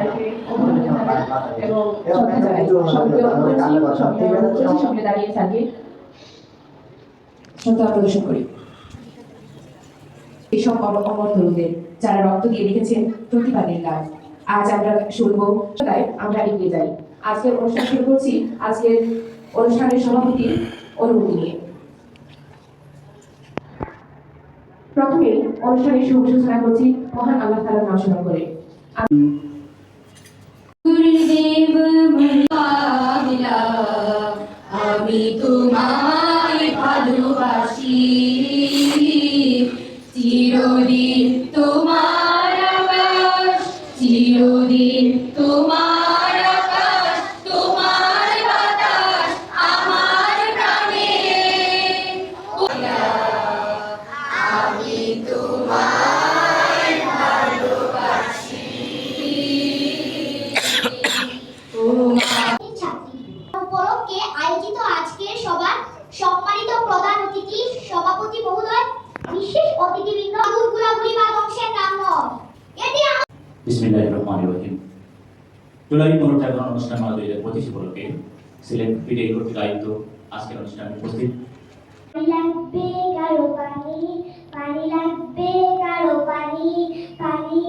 স্যারকে অভিনন্দন জানাই এবং শ্রদ্ধা জানাই। সকলে দাঁড়িয়ে স্যারকে শ্রদ্ধা প্রদর্শন করি। এসব অমর তরুণদের যারা রক্ত দিয়ে লিখেছেন প্রতিবাদের গান, আজ আমরা শুনবো, তাই আমরা এগিয়ে যাই। আজকের অনুষ্ঠান শুরু করছি আজকের অনুষ্ঠানের সভাপতির অনুমতি নিয়ে। প্রথমে অনুষ্ঠানের শুভ সূচনা করছি মহান আল্লাহ তাআলার নাম স্মরণ করে। আমি তোমায় ভালোবাসি, চিরদিন তোমার আকাশ, চিরদিন তোমার আকাশ, তোমার বাতাস আমার প্রাণে। আমি তোমায় ভালোবাসি। উপলক্ষে আয়োজিত আজকের সভার সম্মানিত প্রধান অতিথি সভাপতি মহোদয়, বিশেষ অতিথিবৃন্দ, গুলাগুলি বা বংশের নাম বিসমিল্লাহির রহমানির রহিম। জুলাই পুনর্জাগরণ অনুষ্ঠান মালা 2025 উপলক্ষে সিলেট পিডিএ কর্তৃক আয়োজিত আজকের অনুষ্ঠানে উপস্থিত লাগবে কারো পানি, পানি লাগবে কারো পানি, পানি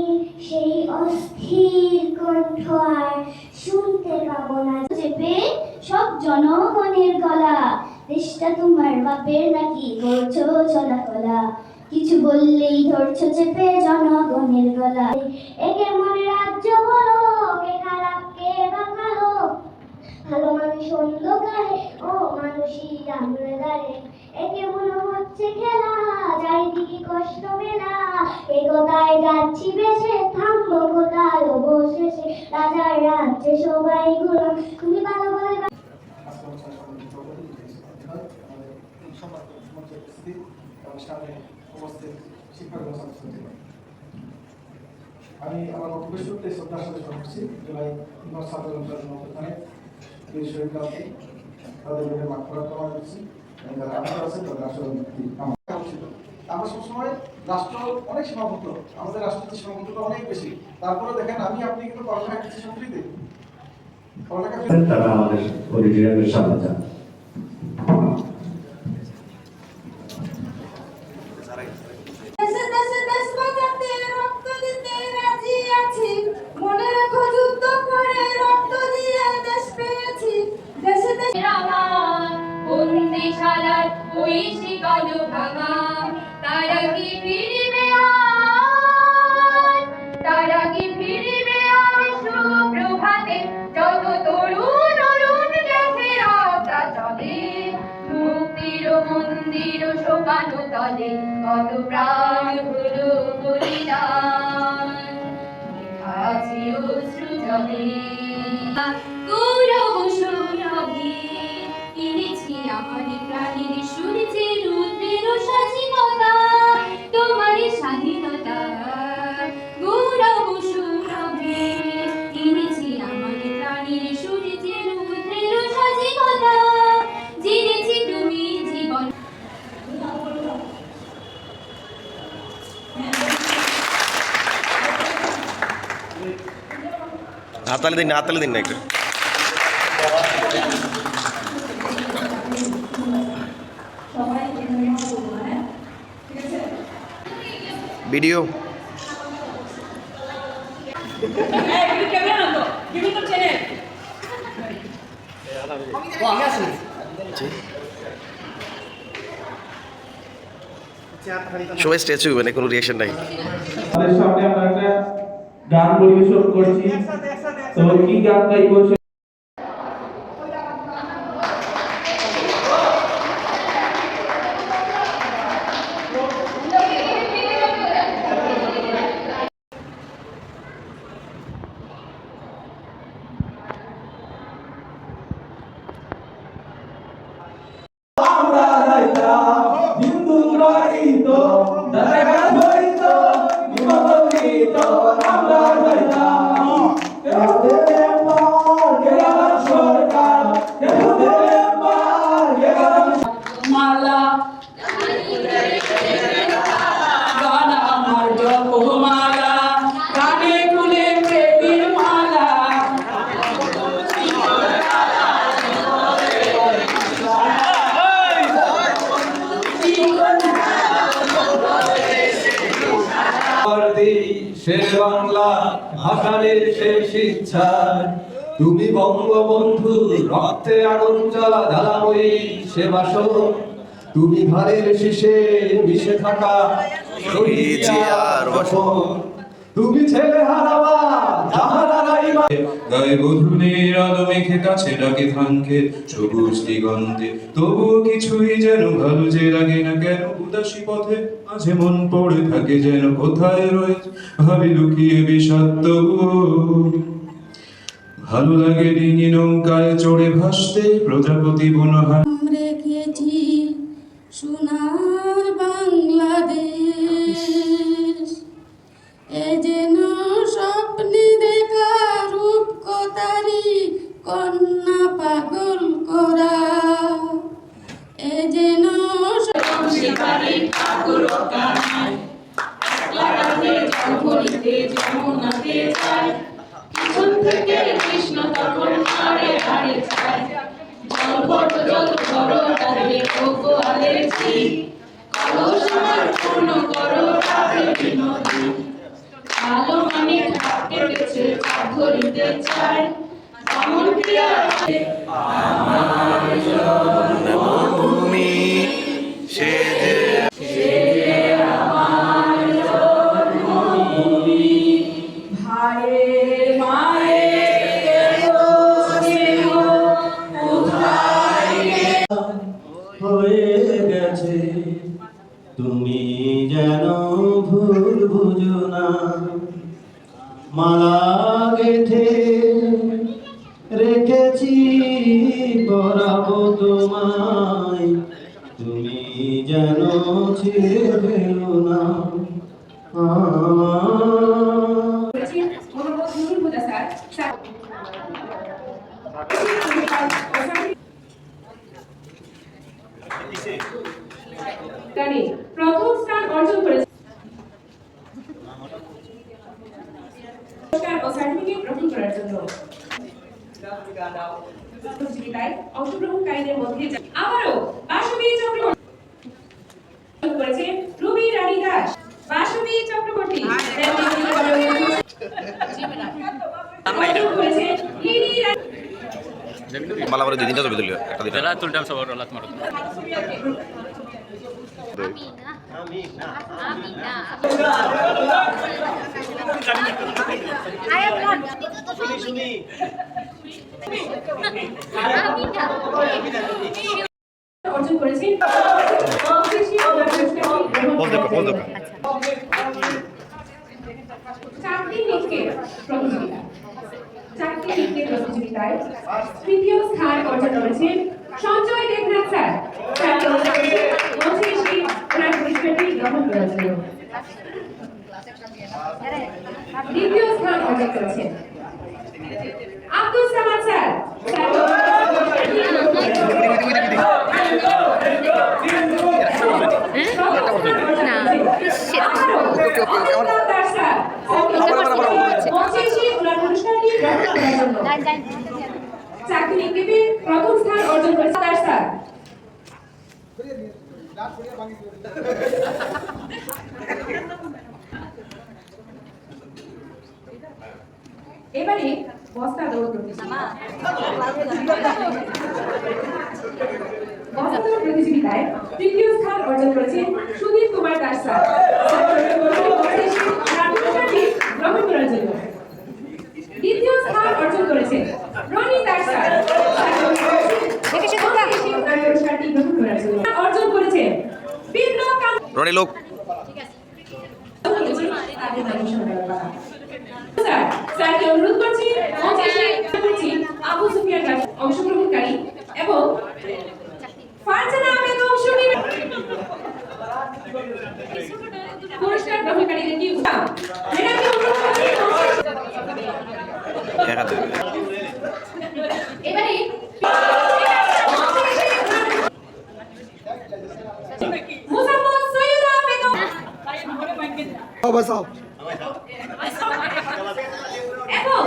সেই অস্থির কণ্ঠ আর শুনতে পাবো না চেপে সব জনগণের গলা। দেশটা তোমার বাপের নাকি করছো চলা কলা, কিছু বললেই ধরছো চেপে জনগণের গলা। একে মনে রাজ্য বলো, কে খারাপ কে বা ভালো, ভালো মানুষ অন্ধকারে ও মানুষই আমরা দাঁড়ে। একে মনে হচ্ছে খেলা, চারিদিকে কষ্ট মেলা, এ কোথায় যাচ্ছি বেশে থামবো কোথায় অবশেষে, রাজার রাজ্যে সবাই গোলাম তুমি ভালো বলে। আমি আমার বক্তব্য শুরুতে শ্রদ্ধার সাথে শুরু করছি। জুলাই ছাত্র আন্দোলনের বিশ্ববিদ্যালয়কে তাদের মধ্যে মাঠফাড়া করা হয়েছে, যারা আহত আছে তাদের আসলে আমরা সবসময় রাষ্ট্র অনেক সীমাবদ্ধ, আমাদের রাষ্ট্রের সীমাবদ্ধতা অনেক বেশি। তারপরে দেখেন আমি আপনি কিন্তু পড়ালেখা করছি ফ্রিতে, তারা আমাদের অডিটোরিয়ামের সামনে যান। বন্দিশালার ওই শিকল ভাঙা, তারা কি ফিরিবে আজ, তারা কি ফিরিবে আজ সুপ্রভাতে, যত তরুণ অরুণ গেছে রাস্তা চলে, মুক্তির মন্দির শোকানো তলে, কত প্রাণ হলো বলিদান, আছে অশ্রু জলে। গৌরব সৌরভে কিনেছি আমার প্রাণের সূর্যে রুদ্রের স্বাধীনতা, তোমার স্বাধীনতা। গৌরব সৌরভে কিনেছি আমার প্রাণের সূর্যে রুদ্রের স্বাধীনতা, জেনেছি তুমি জীবন। হাততালি দিন না একটু। ভিডিও সবাই স্ট্যাচু মানে কোনো রিঅ্যাকশন নাই। আমাদের সামনে আমরা একটা গান পরিবেশন করছি, তো কি গান গাইবো আমরা যাইতাম হিন্দু রহিত দাদা হইত নিমন্ত্রিত, আমরা যাইতাম সরকার মালা গান আমার জপ মালা, কানে খুলে প্রেমের মালা। শের বাংলা ভাষারের শেষ ইচ্ছা তুমি বঙ্গবন্ধু রক্তে আগুন জ্বালা ধারাবই সে বাসন তুমি ঘরের শীষে মিশে থাকা শহীদ জিয়ার বাসন তুমি ছেলে হারাবা জাহানারাইবা গায়ে বধূনের আলো মেখে কাছে ডাকে থানকে সবুজ দিগন্তে তবুও কিছুই যেন ভালো যে লাগে না কেন উদাসী পথে মাঝে মন পড়ে থাকে যেন কোথায় রয়েছে ভাবি লুকিয়ে বিষাদ ভালো লাগে ডিঙি নৌকায় চড়ে ভাসতে প্রজাপতি বনহার রেখেছি সোনার বাংলাদেশ এ যেন স্বপ্নে দেখা রূপকথারি কন্যা পাগল করা এ যেন শিকারে ঠাকুর কানাই লাগাতে জঙ্গলিতে যমুনাতে যায় পিছন থেকে কৃষ্ণ তখন আড়ে আড়ে যায় জল বড় তারে ওগো আলেছি কলস আমার পূর্ণ করো রাতে বিনোদী আলো মানে ঠাকে বেছে ধরিতে চায় এমন প্রিয়া আমার ভূমি সে যে আমার জন্মভূমি ভাইয়ের মায়ের স্নেহ কোথায় হয়ে গেছে তুমি যেন ভুল বুঝো না মালা গেথে রেখেছি পরাবো তোমায় তুমি যেন ছিঁড়ে ফেলো না করেছেন মোহাম্মদ নুরুল হুদা স্যার গানে প্রথম স্থান অর্জন করেছেন পুরস্কার ও সার্টিফিকেট গ্রহণ করার জন্য প্রতিযোগিতায় অংশগ্রহণকারীদের মধ্যে আবারও বাসবী চক্রবর্তী করেছেন রুবি রানী দাস বাসবী চক্রবর্তী করেছেন লিলি রানী মালা করে 2-3টা ছবি তুলিও একটা দিটা তুলটাম সবার লাত মারো অর্জন করেছেন চাকরি নৃত্যের প্রতিযোগিতায় তৃতীয় স্থান অর্জন করেছেন সঞ্জয় দেবনাথ স্যার ওনার পুরস্কারটি গ্রহণ করার জন্য দ্বিতীয় স্থান অর্জন করেছেন আব্দুল সামাদ স্যার চাকরি নিক্ষেপে প্রথম স্থান অর্জন করেছে স্যার এবারে বস্তা দৌড় প্রতিযোগিতায় তৃতীয় স্থান অর্জন করেছেন সুদীপ কুমার দাস স্যার গ্রহণ করার জন্য দ্বিতীয় স্থান অর্জন করেছেন রনি দাস স্যার পুরস্কারটি গ্রহণ করার জন্য অর্জন করেছেন রনি লোক স্যারকে অনুরোধ করছি আবু সুফিয়ান অংশগ্রহণকারী এবং ফারজানা আহমেদ অংশ নেবেন পুরস্কার গ্রহণকারীদের কি ম্যাডামকে অনুরোধ করছি এবারে মুসাম্মদ সৈয়দ আহমেদ বাসাও এবং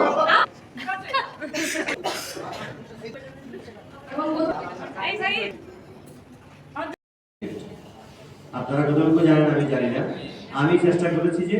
আপনারা কতটুকু জানেন আমি জানি না আমি চেষ্টা করেছি যে